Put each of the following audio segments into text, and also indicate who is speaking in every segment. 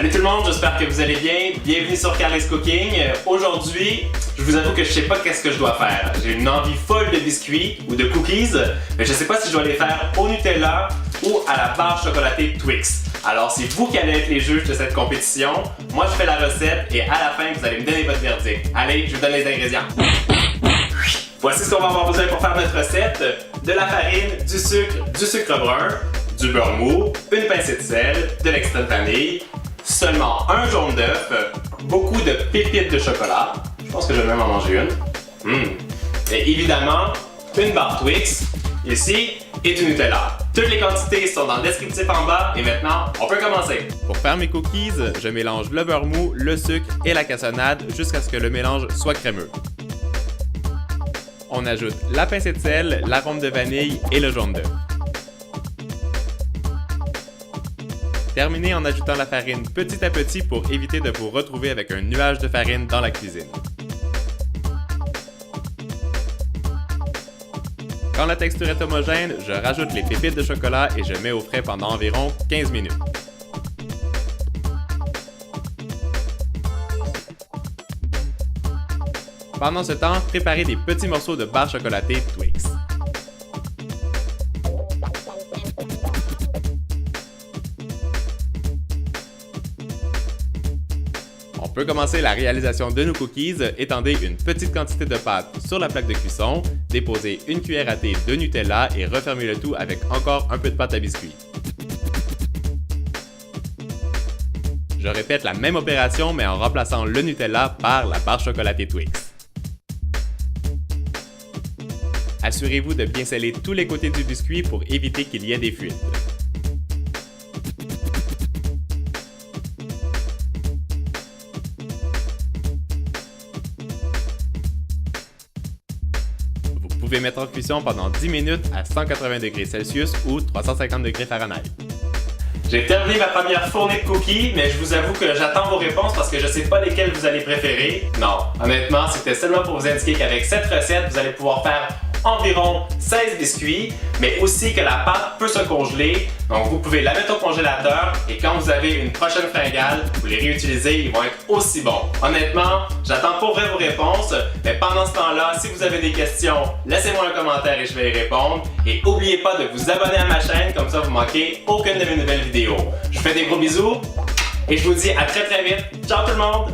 Speaker 1: Salut tout le monde, j'espère que vous allez bien. Bienvenue sur Carly's Cooking. Aujourd'hui, je vous avoue que je sais pas qu'est-ce que je dois faire. J'ai une envie folle de biscuits ou de cookies, mais je sais pas si je dois les faire au Nutella ou à la barre chocolatée Twix. Alors c'est vous qui allez être les juges de cette compétition. Moi je fais la recette et à la fin vous allez me donner votre verdict. Allez, je vous donne les ingrédients. Voici ce qu'on va avoir besoin pour faire notre recette. De la farine, du sucre brun, du beurre mou, une pincée de sel, de l'extrait de vanille, seulement un jaune d'œuf, beaucoup de pépites de chocolat, je pense que je vais même en manger une, et évidemment une barre Twix, ici, et du Nutella. Toutes les quantités sont dans le descriptif en bas et maintenant, on peut commencer.
Speaker 2: Pour faire mes cookies, je mélange le beurre mou, le sucre et la cassonade jusqu'à ce que le mélange soit crémeux. On ajoute la pincée de sel, l'arôme de vanille et le jaune d'œuf. Terminez en ajoutant la farine petit à petit pour éviter de vous retrouver avec un nuage de farine dans la cuisine. Quand la texture est homogène, je rajoute les pépites de chocolat et je mets au frais pendant environ 15 minutes. Pendant ce temps, préparez des petits morceaux de barre chocolatée Twix. On peut commencer la réalisation de nos cookies. Étendez une petite quantité de pâte sur la plaque de cuisson, déposez une cuillère à thé de Nutella et refermez le tout avec encore un peu de pâte à biscuits. Je répète la même opération mais en remplaçant le Nutella par la barre chocolatée Twix. Assurez-vous de bien sceller tous les côtés du biscuit pour éviter qu'il y ait des fuites. Vous pouvez mettre en cuisson pendant 10 minutes à 180 degrés Celsius ou 350 degrés Fahrenheit.
Speaker 1: J'ai terminé ma première fournée de cookies, mais je vous avoue que j'attends vos réponses parce que je sais pas lesquels vous allez préférer. Non, honnêtement, c'était seulement pour vous indiquer qu'avec cette recette, vous allez pouvoir faire environ 16 biscuits, mais aussi que la pâte peut se congeler. Donc vous pouvez la mettre au congélateur et quand vous avez une prochaine fringale, vous les réutilisez, ils vont être aussi bons. Honnêtement, j'attends pour vrai vos réponses, mais pendant ce temps-là, si vous avez des questions, laissez-moi un commentaire et je vais y répondre. Et n'oubliez pas de vous abonner à ma chaîne, comme ça vous manquez aucune de mes nouvelles vidéos. Je vous fais des gros bisous et je vous dis à très très vite. Ciao tout le monde!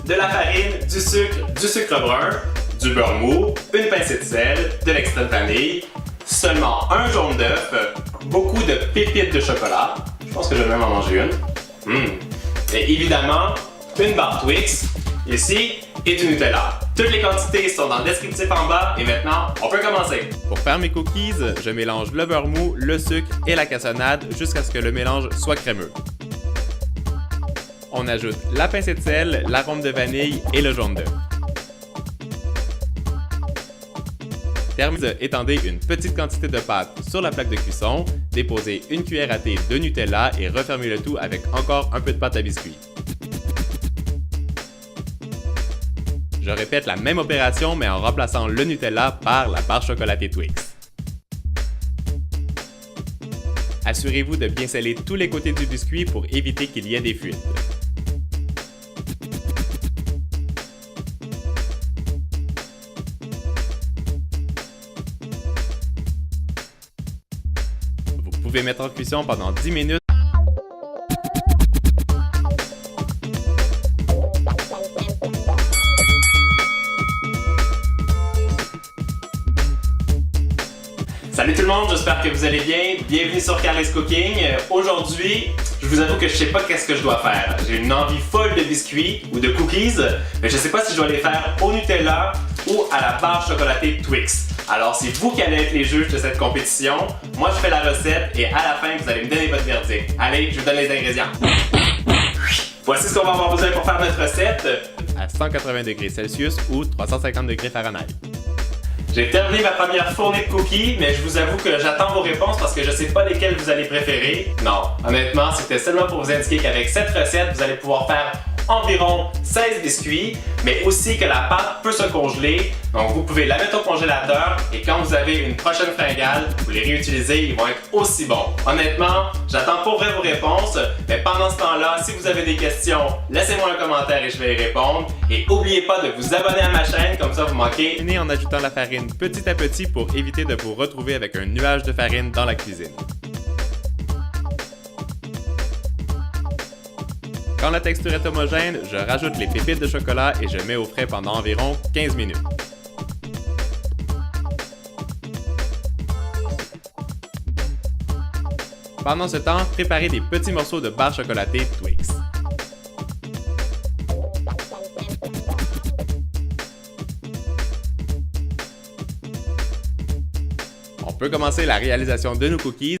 Speaker 1: De la farine, du sucre brun, du beurre mou, une pincée de sel, de l'extrait de vanille, seulement un jaune d'œuf, beaucoup de pépites de chocolat, je pense que je vais même en manger une, et évidemment une barre Twix, ici, et du Nutella. Toutes les quantités sont dans le descriptif en bas et maintenant, on peut commencer.
Speaker 2: Pour faire mes cookies, je mélange le beurre mou, le sucre et la cassonade jusqu'à ce que le mélange soit crémeux. On ajoute la pincée de sel, l'arôme de vanille et le jaune d'œuf. Étendez une petite quantité de pâte sur la plaque de cuisson, déposez une cuillère à thé de Nutella et refermez le tout avec encore un peu de pâte à biscuits. Je répète la même opération mais en remplaçant le Nutella par la barre chocolatée Twix. Assurez-vous de bien sceller tous les côtés du biscuit pour éviter qu'il y ait des fuites. Vous pouvez mettre en cuisson pendant 10 minutes.
Speaker 1: Salut tout le monde, j'espère que vous allez bien. Bienvenue sur Carly's Cooking. Aujourd'hui, je vous avoue que je sais pas qu'est-ce que je dois faire. J'ai une envie folle de biscuits ou de cookies, mais je sais pas si je dois les faire au Nutella ou à la barre chocolatée Twix. Alors c'est vous qui allez être les juges de cette compétition. Moi je fais la recette et à la fin vous allez me donner votre verdict. Allez, je vous donne les ingrédients. Voici ce qu'on va avoir besoin pour faire notre recette.
Speaker 2: à 180 degrés Celsius ou 350 degrés Fahrenheit.
Speaker 1: J'ai terminé ma première fournée de cookies, mais je vous avoue que j'attends vos réponses parce que je sais pas lesquelles vous allez préférer. Non, honnêtement, c'était seulement pour vous indiquer qu'avec cette recette, vous allez pouvoir faire environ 16 biscuits, mais aussi que la pâte peut se congeler. Donc vous pouvez la mettre au congélateur et quand vous avez une prochaine fringale, vous les réutilisez, ils vont être aussi bons. Honnêtement, j'attends pour vrai vos réponses, mais pendant ce temps-là, si vous avez des questions, laissez-moi un commentaire et je vais y répondre. Et n'oubliez pas de vous abonner à ma chaîne, comme ça vous manquez.
Speaker 2: Cuisinez en ajoutant la farine petit à petit pour éviter de vous retrouver avec un nuage de farine dans la cuisine. Quand la texture est homogène, je rajoute les pépites de chocolat et je mets au frais pendant environ 15 minutes. Pendant ce temps, préparez des petits morceaux de barre chocolatée Twix. On peut commencer la réalisation de nos cookies.